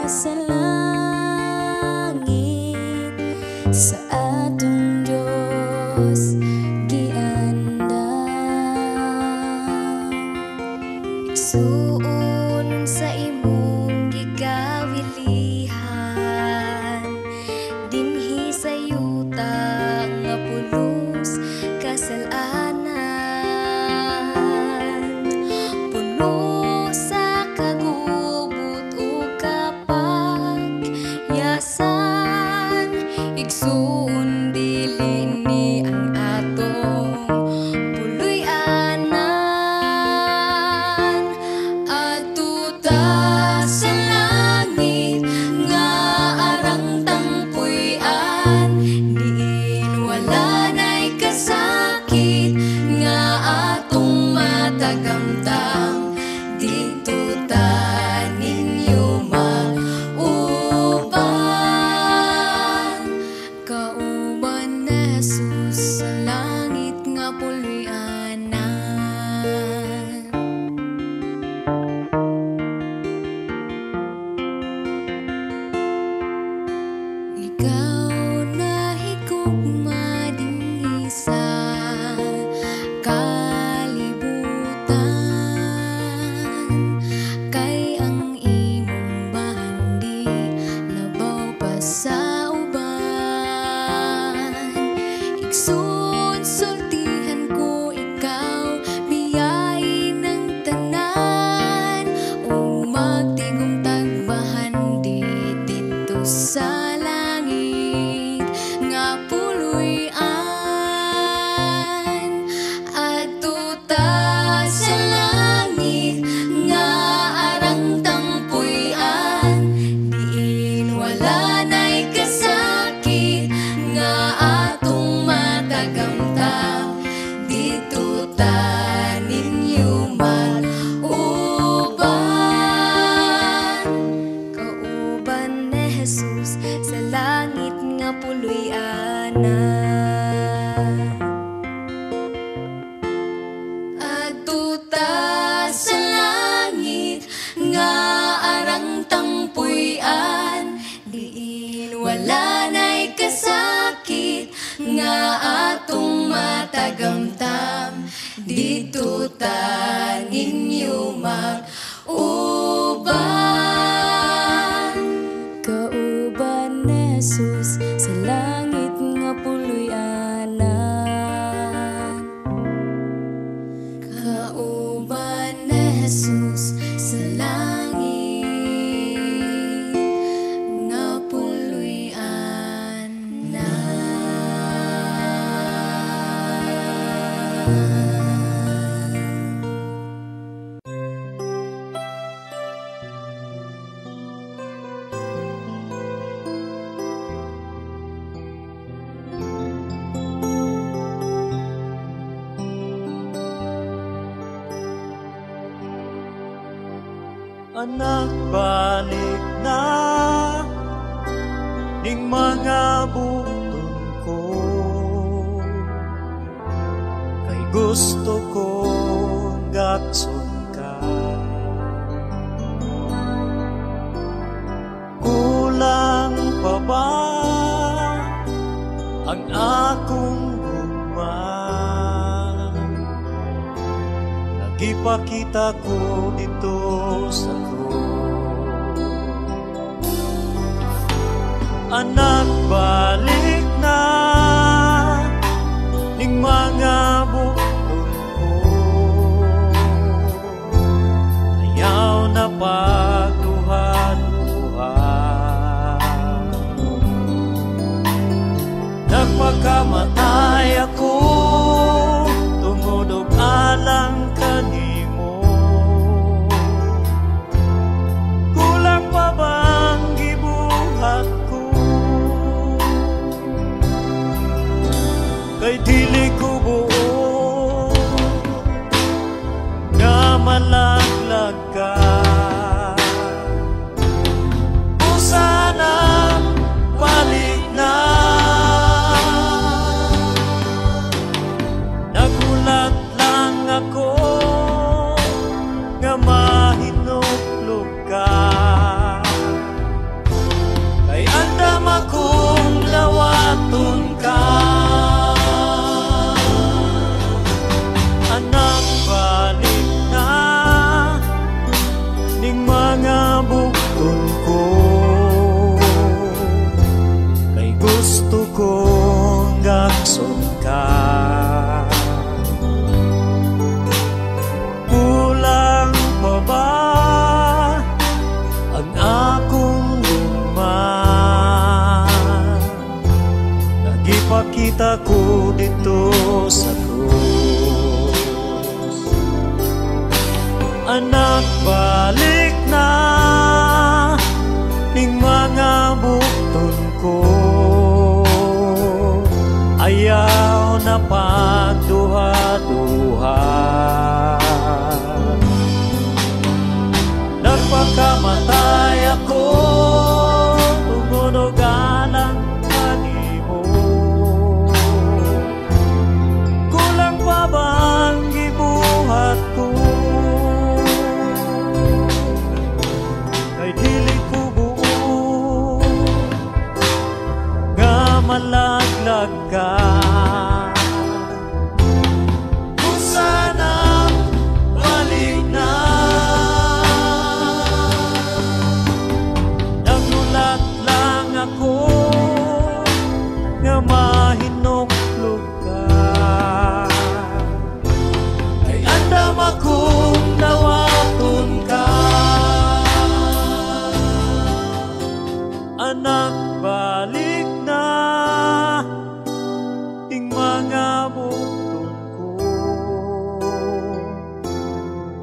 sa langit, sa atong Diyos giandam. Igsuon sa imong gigawilihan, dinhi sa yuta nga pulos kasalanan. Puno sa kagubot o kapagyasan, igsuon dili ni ang atong puloy-anan. Adto ta sa langit nga arang tangpuy-an, diin wala na'y kasakit nga atong matagamtam. Dito ta ninyo mag-uban, kauban na Jesus sa langit nga puloy-anan. Ikaw na higugma dinhi sa kalibutan, kay ang imong bahandi labaw pa sa uban. Igsoon sultihan ko ikaw, biyay ng tanan, o magtigong tagbahandi dito sa langit nga puloy-an. Adto ta sa langit nga arang tangpuy-an, diin wala na'y kasakit nga atong matagamtam. Dito ta ninyo mag-uban, kauban ni Jesus sa langit nga puloy-anan. Adto ta sa langit nga arang tangpuy-an, diin wala na'y kasakit nga atong matagamtam. Dito ta ninyo mag-uban, kauban ni Jesus sa langit nga puloy-anan. Kauban ni Jesus sa langit nga Anak, balik na ning mga button ko, kay gusto ko gatson ka. Kulang pa ba ang akong gugma? Nagipakita ko dito sa anak, balik na ning mga button ko, ayaw na pagduhan-duhan. Nagpakamatay ako tungod og alang kanimo. Kulang pa bang gibuhat ko? Kay dili ko buo nga malaglag ka. O sana balik na. Nagulat lang ako nga mahinuklog ka. gagson ka. Kulang pa ba ang akong luma? Nagipakita ko dito sa krus. Anak, balik na ning mga bukton ko. Ayaw na pagduha-duha. Nagpakamatay ako tungod og alang kanimo. Kulang pa ba ang gibuhat ko? Kay dili ko buo nga malaglag ka. Kung sana balik na. Nagulat lang ako nga mahinoklog ka. Kay andam akong dawaton ka. Anak, balik na ing mga bukton ko.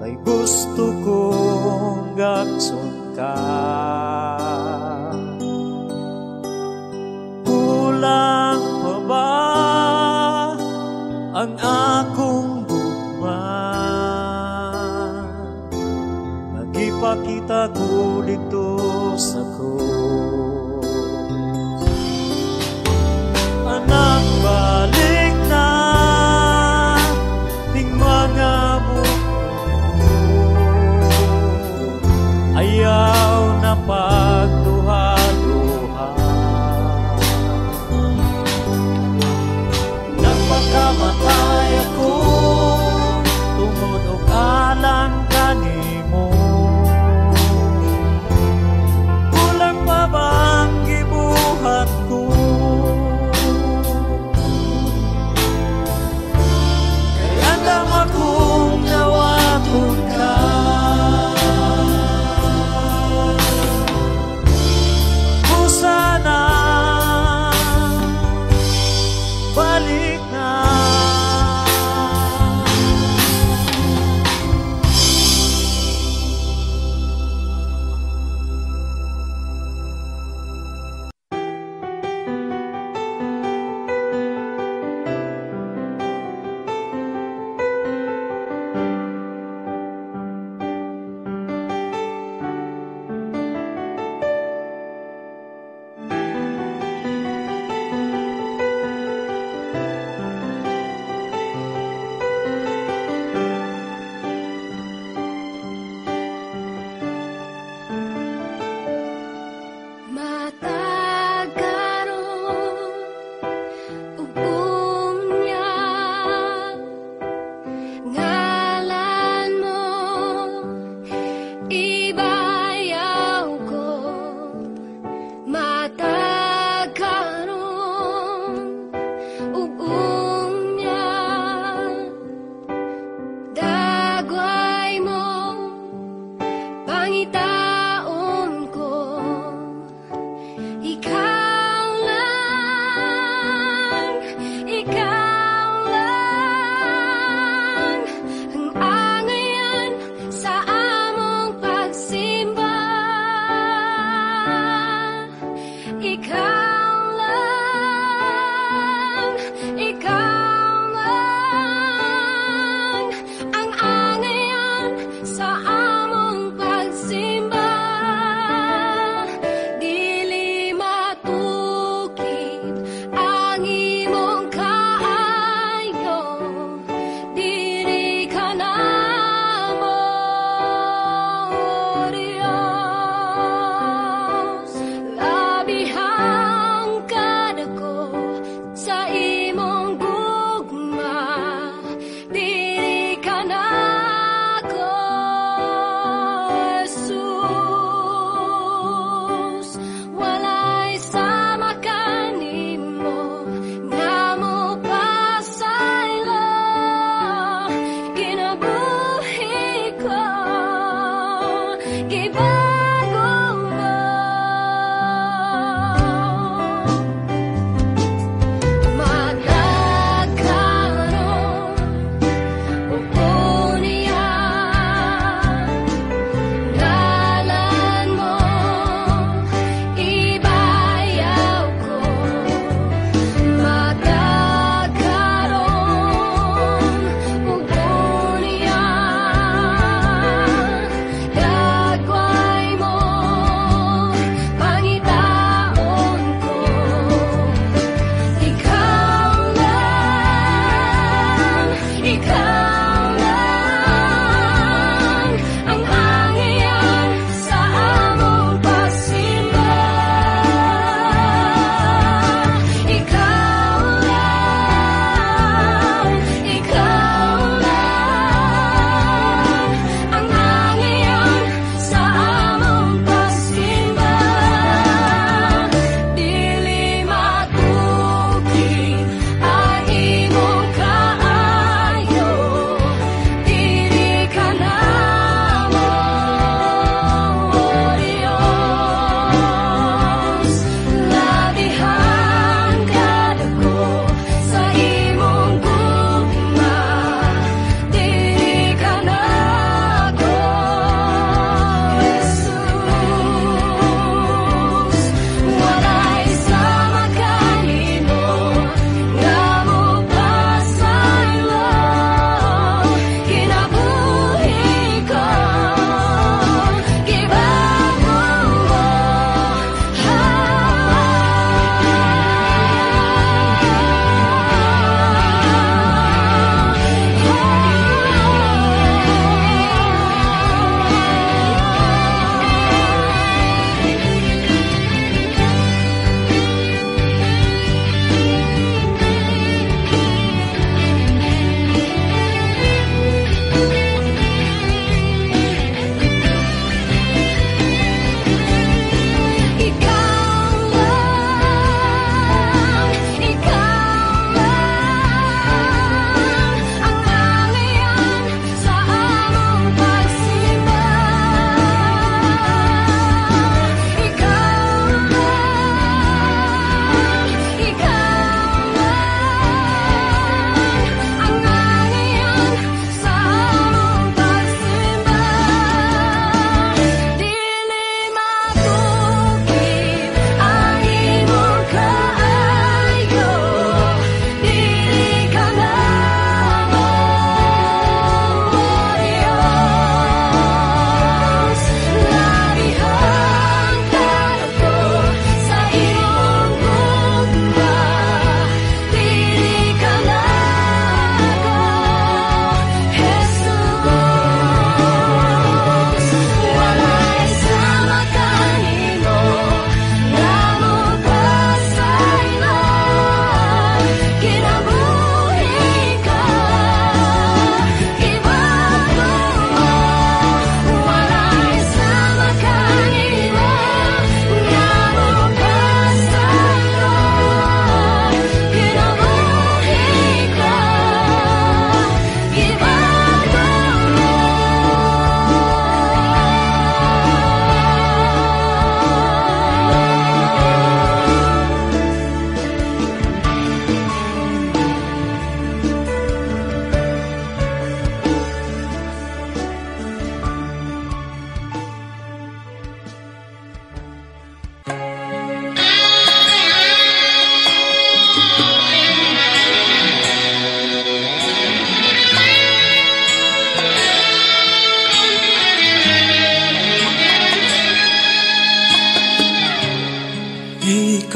Ay gusto kong gagson ka. Kulang pa ba ang akong gugma? Nagipakita ko dito sa krus. Anak, balik na ning mga bukton ko. Ayaw na pagduha-duha. Nagpakamatay ako tungod og alang kanimo.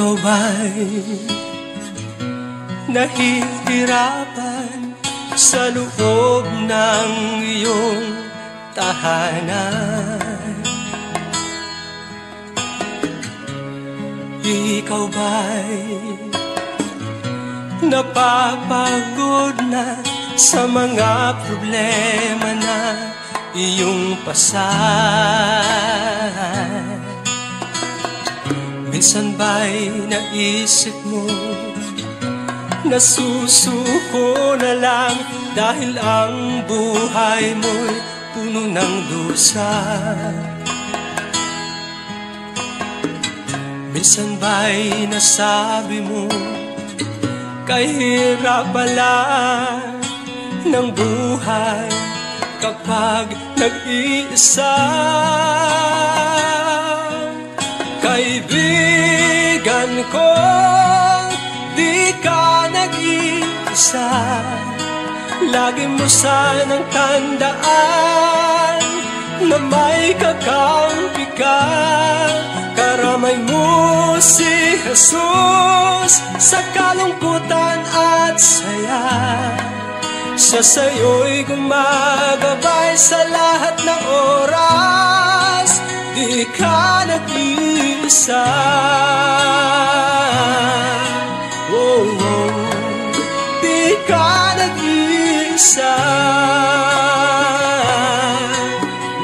Ikaw ba'y nahihirapan sa loob ng iyong tahanan? Ikaw ba'y napapagod na sa mga problema na iyong pasan? Minsan ba'y naisip mo na susuko na lang dahil ang buhay mo'y puno ng dusa? Minsan ba'y nasabi mo kahirap pala ng buhay kapag nag-iisa? Kaibigan ko, di ka nag-iisa. Lagi mo sanang tandaan na may kakampi ka. Karamay mo si Jesus sa kalungkutan at saya. Siya sa'yo'y gumagabay sa lahat ng oras. Di ka nag-iisa. Oh, oh. Di ka nag-iisa.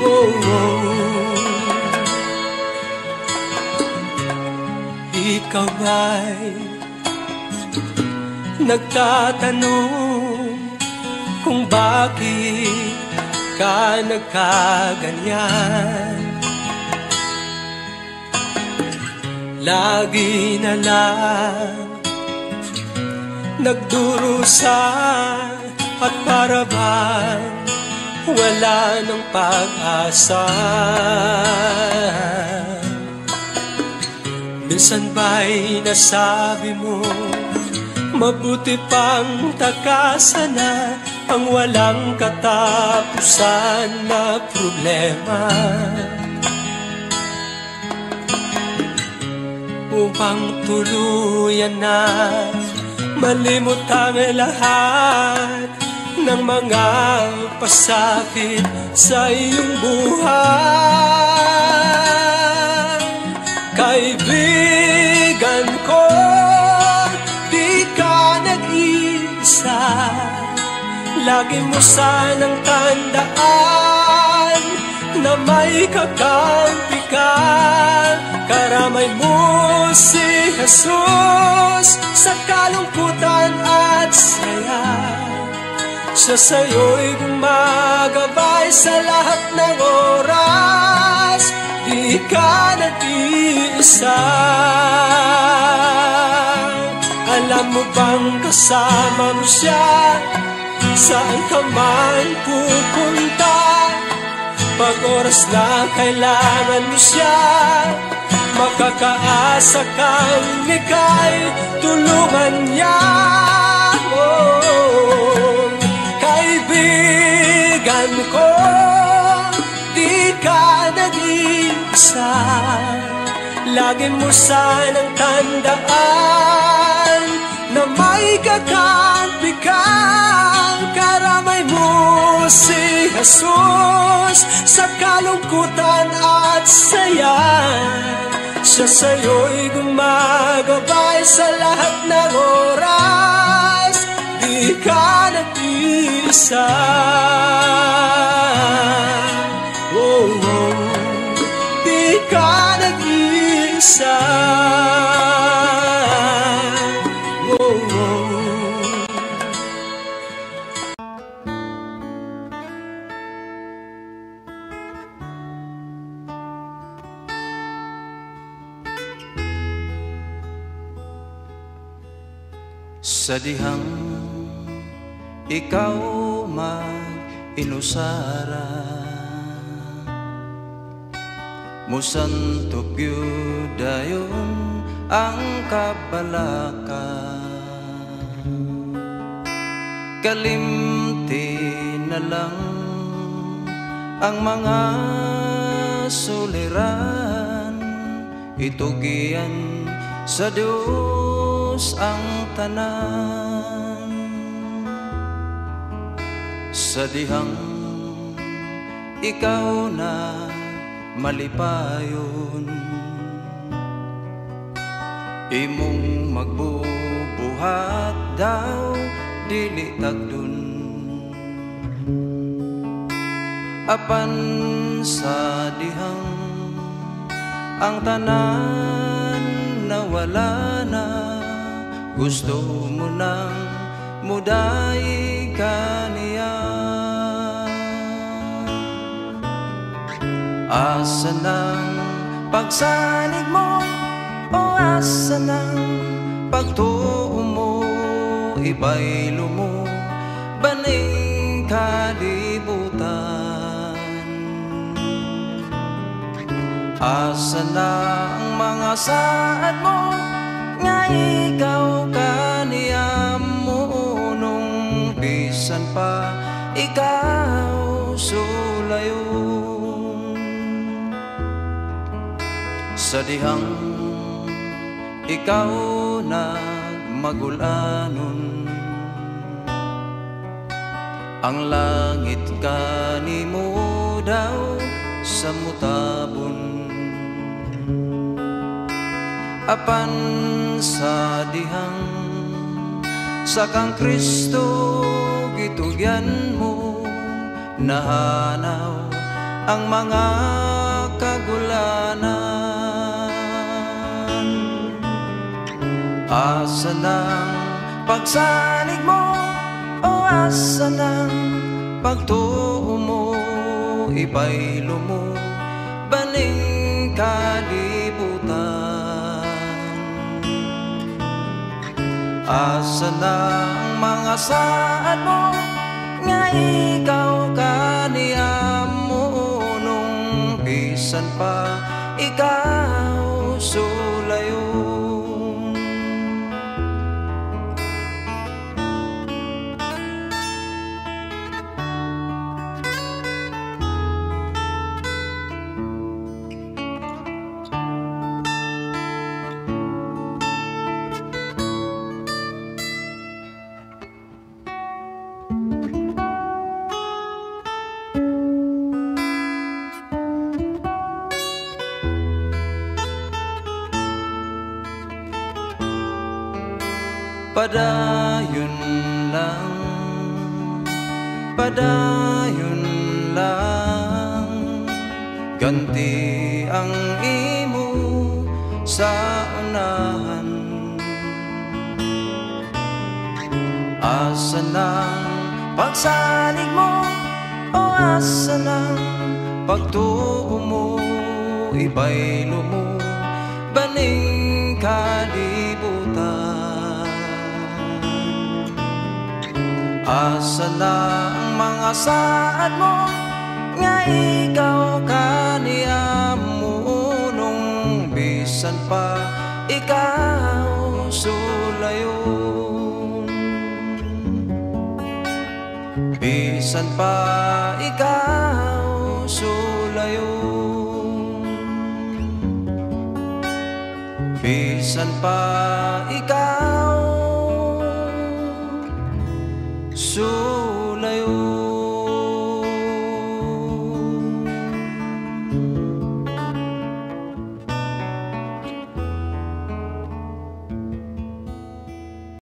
Oh, oh. Ikaw ba'y nagtatanong kung bakit ka nagkaganyan? Lagi na lang nagdurusa at para bang wala ng pag-asa. Minsan ba'y nasabi mo mabuti pang takasan na ang walang katapusan na problema, upang tuluyan na malimot ang lahat ng mga pasakit sa iyong buhay. Kaibigan ko, di ka nag-iisa. Lagi mo sanang tandaan na may kakampi ka. Karamay mo si Jesus sa kalungkutan at saya. Siya sa'yo'y gumagabay sa lahat ng oras. Di ka nag-iisa. Alam mo bang kasama mo siya saan ka man pupunta? Pag oras na kailangan mo siya, makakaasa kang ika'y tulungan niya. Oh, kaibigan ko, di ka nag-iisa. Lagi mo sanang tandaan na may kakampi ka. Karamay mo si Jesus sa kalungkutan at saya. Siya sa'yo'y gumagabay sa lahat ng oras. Di ka nag-iisa. Oh, oh. Di ka nag-iisa. Oh, oh. Sa dihang ikaw mag-inusara, musantog yun dayon ang kabalaka. Kalimti na lang ang mga suliran, itugian sa Diyos ang tanan, sa dihang ikaw na malipayon, imong magbubuhat daw dili tagdun, apan sa dihang ang tanan nawala na, gusto mo nang muday kaniya. Asa ng pagsalig mo, o asa ng pagtuo mo, ibaylo mo baning kalibutan. Asa na ang mga saad mo, nga ikaw kaniyam mo, nung bisan pa ikaw sulayon. Sa dihang ikaw nagmagulanon, ang langit kanimo daw sa mutabon, apan sa dihang sa kang Kristo gitugyan mo, nahanaw ang mga kagulanan. Asa ng pagsalig mo, o asa ng pagtuo mo, ibaylo mo baning kalibutan. Asa ng mga saad mo, nga ikaw kaniyam mo, nung bisan pa ikaw sulayon. Padayon lang, padayon lang, ganti ang imo sa unahan. Asa ng pagsalig mo, o asa ng pagtuo mo, ibaylo mo baning kalibutan. Asa na ang mga saad mo, nga ikaw kaniyam mo, nung bisan pa ikaw sulayon. Bisan pa ikaw sulayon, bisan pa ikaw sulayon.